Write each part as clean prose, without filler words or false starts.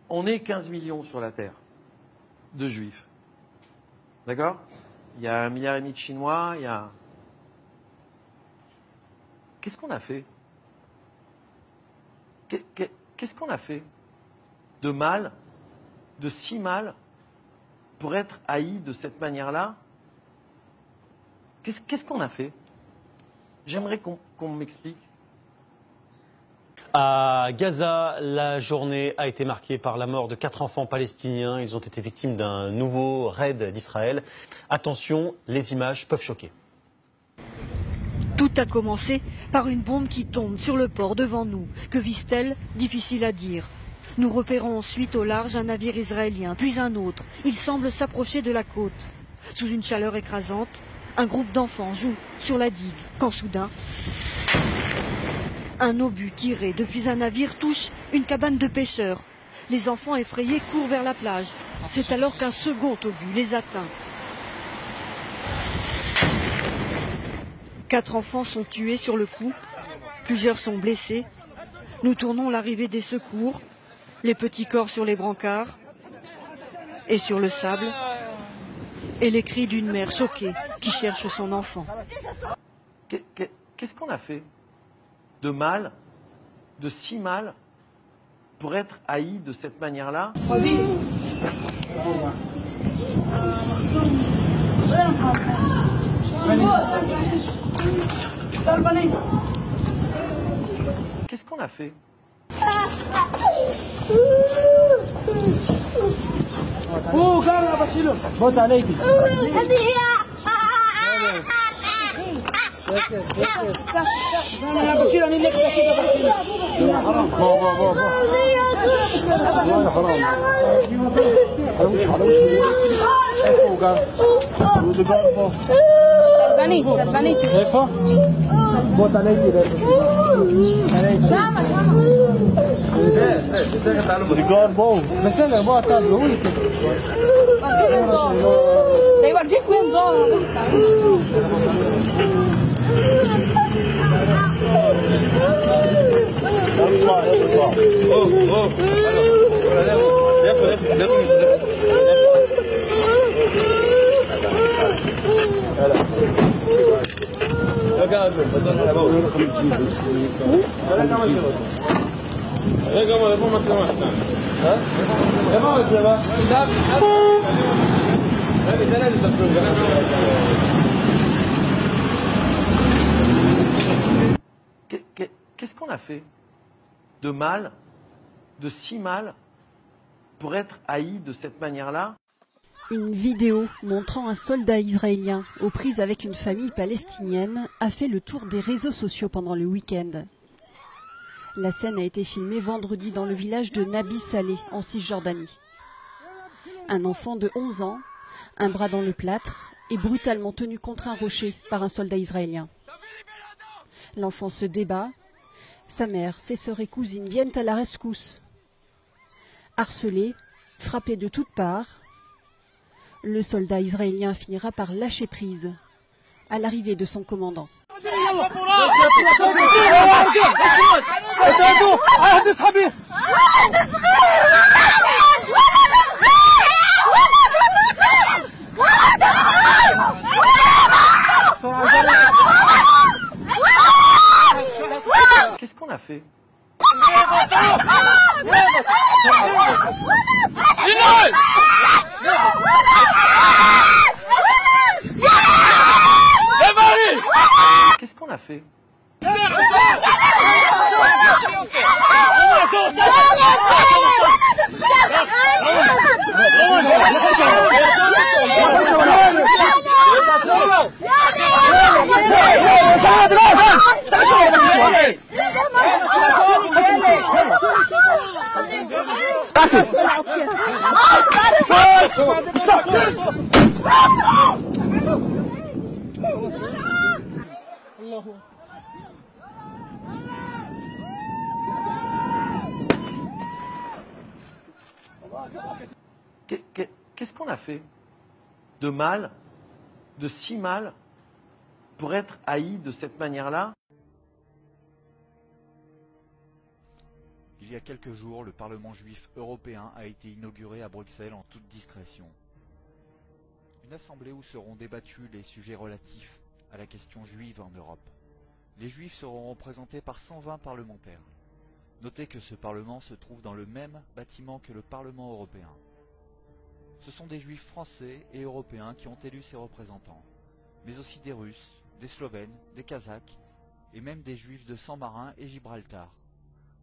On est 15 millions sur la Terre de Juifs. D'accord? Il y a 1,5 milliard de Chinois, il y a... Qu'est-ce qu'on a fait? Qu'est-ce qu'on a fait de mal, de si mal, pour être haï de cette manière-là? Qu'est-ce qu'on a fait? J'aimerais qu'on m'explique. À Gaza, la journée a été marquée par la mort de 4 enfants palestiniens. Ils ont été victimes d'un nouveau raid d'Israël. Attention, les images peuvent choquer. Tout a commencé par une bombe qui tombe sur le port devant nous. Que vise-t-elle? Difficile à dire. Nous repérons ensuite au large un navire israélien, puis un autre. Il semble s'approcher de la côte. Sous une chaleur écrasante, un groupe d'enfants joue sur la digue. Quand soudain, un obus tiré depuis un navire touche une cabane de pêcheurs. Les enfants effrayés courent vers la plage. C'est alors qu'un second obus les atteint. 4 enfants sont tués sur le coup. Plusieurs sont blessés. Nous tournons l'arrivée des secours. Les petits corps sur les brancards et sur le sable. Et les cris d'une mère choquée qui cherche son enfant. Qu'est-ce qu'on a fait de mal, de si mal, pour être haï de cette manière-là? Qu'est-ce qu'on a fait? Qu'est-ce qu'on a fait de mal, de si mal, pour être haï de cette manière-là? Une vidéo montrant un soldat israélien aux prises avec une famille palestinienne a fait le tour des réseaux sociaux pendant le week-end. La scène a été filmée vendredi dans le village de Nabi Saleh, en Cisjordanie. Un enfant de 11 ans, un bras dans le plâtre, est brutalement tenu contre un rocher par un soldat israélien. L'enfant se débat. Sa mère, ses sœurs et cousines viennent à la rescousse. Harcelé, frappé de toutes parts, le soldat israélien finira par lâcher prise à l'arrivée de son commandant. Qu'est-ce qu'on a fait? Qu'est-ce qu'on a fait? Qu'est-ce qu'on a fait de mal, de si mal, pour être haï de cette manière-là? Il y a quelques jours, le Parlement juif européen a été inauguré à Bruxelles en toute discrétion. Une assemblée où seront débattus les sujets relatifs à la question juive en Europe. Les juifs seront représentés par 120 parlementaires. Notez que ce Parlement se trouve dans le même bâtiment que le Parlement européen. Ce sont des juifs français et européens qui ont élu ces représentants, mais aussi des Russes, des Slovènes, des Kazakhs et même des juifs de Saint-Marin et Gibraltar.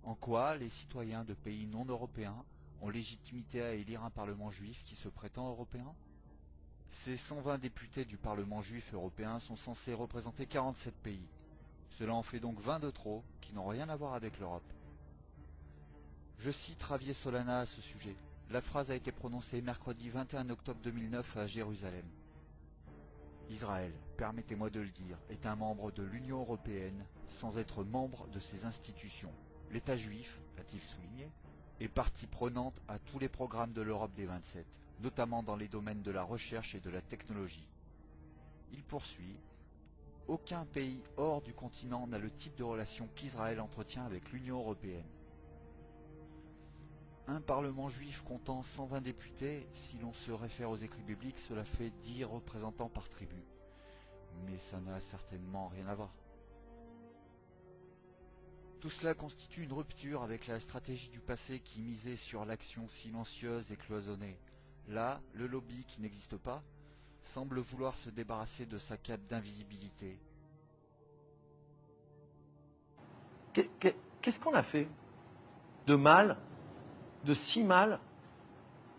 En quoi les citoyens de pays non européens ont légitimité à élire un Parlement juif qui se prétend européen? Ces 120 députés du Parlement juif européen sont censés représenter 47 pays. Cela en fait donc 20 de trop qui n'ont rien à voir avec l'Europe. Je cite Javier Solana à ce sujet. La phrase a été prononcée mercredi 21 octobre 2009 à Jérusalem. Israël, permettez-moi de le dire, est un membre de l'Union européenne sans être membre de ses institutions. L'État juif, a-t-il souligné, est partie prenante à tous les programmes de l'Europe des 27, notamment dans les domaines de la recherche et de la technologie. Il poursuit. Aucun pays hors du continent n'a le type de relation qu'Israël entretient avec l'Union européenne. Un Parlement juif comptant 120 députés, si l'on se réfère aux écrits bibliques, cela fait 10 représentants par tribu. Mais ça n'a certainement rien à voir. Tout cela constitue une rupture avec la stratégie du passé qui misait sur l'action silencieuse et cloisonnée. Là, le lobby, qui n'existe pas, semble vouloir se débarrasser de sa cape d'invisibilité. Qu'est-ce qu'on a fait de mal, de si mal,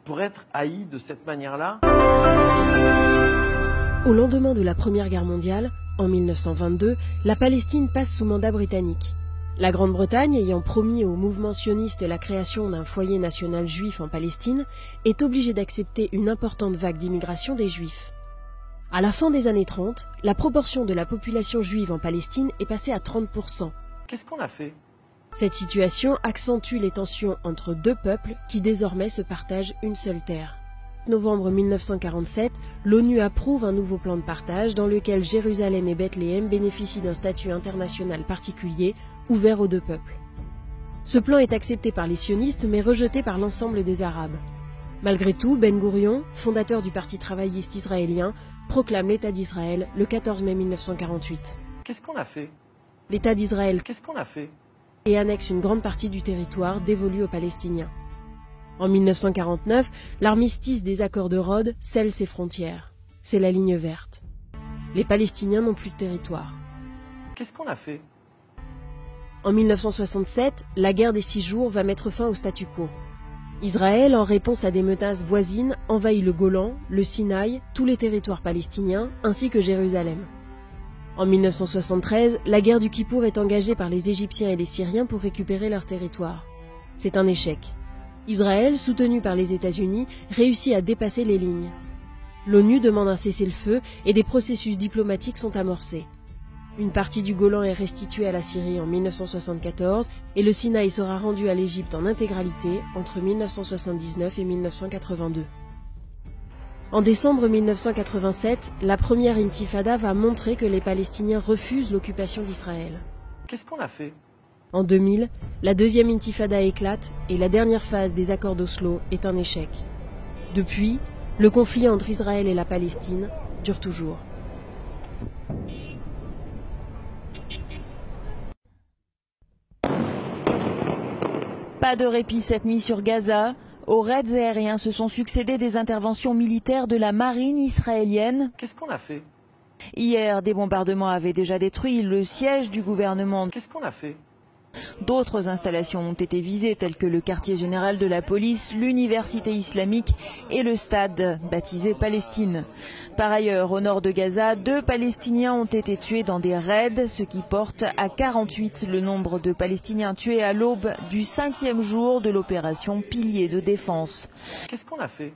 pour être haï de cette manière-là? Au lendemain de la Première Guerre mondiale, en 1922, la Palestine passe sous mandat britannique. La Grande-Bretagne, ayant promis au mouvement sioniste la création d'un foyer national juif en Palestine, est obligée d'accepter une importante vague d'immigration des Juifs. À la fin des années 30, la proportion de la population juive en Palestine est passée à 30%. Qu'est-ce qu'on a fait? Cette situation accentue les tensions entre deux peuples qui désormais se partagent une seule terre. En novembre 1947, l'ONU approuve un nouveau plan de partage dans lequel Jérusalem et Bethléem bénéficient d'un statut international particulier ouvert aux deux peuples. Ce plan est accepté par les sionistes mais rejeté par l'ensemble des Arabes. Malgré tout, Ben Gourion, fondateur du Parti travailliste israélien, proclame l'État d'Israël le 14 mai 1948. Qu'est-ce qu'on a fait? L'État d'Israël Qu'est-ce qu'on a fait? Et annexe une grande partie du territoire dévolu aux Palestiniens. En 1949, l'armistice des accords de Rhodes scelle ses frontières. C'est la ligne verte. Les Palestiniens n'ont plus de territoire. Qu'est-ce qu'on a fait? En 1967, la guerre des 6 jours va mettre fin au statu quo. Israël, en réponse à des menaces voisines, envahit le Golan, le Sinaï, tous les territoires palestiniens, ainsi que Jérusalem. En 1973, la guerre du Kippour est engagée par les Égyptiens et les Syriens pour récupérer leur territoire. C'est un échec. Israël, soutenu par les États-Unis, réussit à dépasser les lignes. L'ONU demande un cessez-le-feu et des processus diplomatiques sont amorcés. Une partie du Golan est restituée à la Syrie en 1974 et le Sinaï sera rendu à l'Égypte en intégralité entre 1979 et 1982. En décembre 1987, la première intifada va montrer que les Palestiniens refusent l'occupation d'Israël. Qu'est-ce qu'on a fait? En 2000, la deuxième intifada éclate et la dernière phase des accords d'Oslo est un échec. Depuis, le conflit entre Israël et la Palestine dure toujours. Pas de répit cette nuit sur Gaza. Aux raids aériens se sont succédé des interventions militaires de la marine israélienne. Qu'est-ce qu'on a fait? Hier, des bombardements avaient déjà détruit le siège du gouvernement. Qu'est-ce qu'on a fait? D'autres installations ont été visées, telles que le quartier général de la police, l'université islamique et le stade, baptisé Palestine. Par ailleurs, au nord de Gaza, 2 Palestiniens ont été tués dans des raids, ce qui porte à 48 le nombre de Palestiniens tués à l'aube du 5e jour de l'opération Pilier de défense. Qu'est-ce qu'on a fait?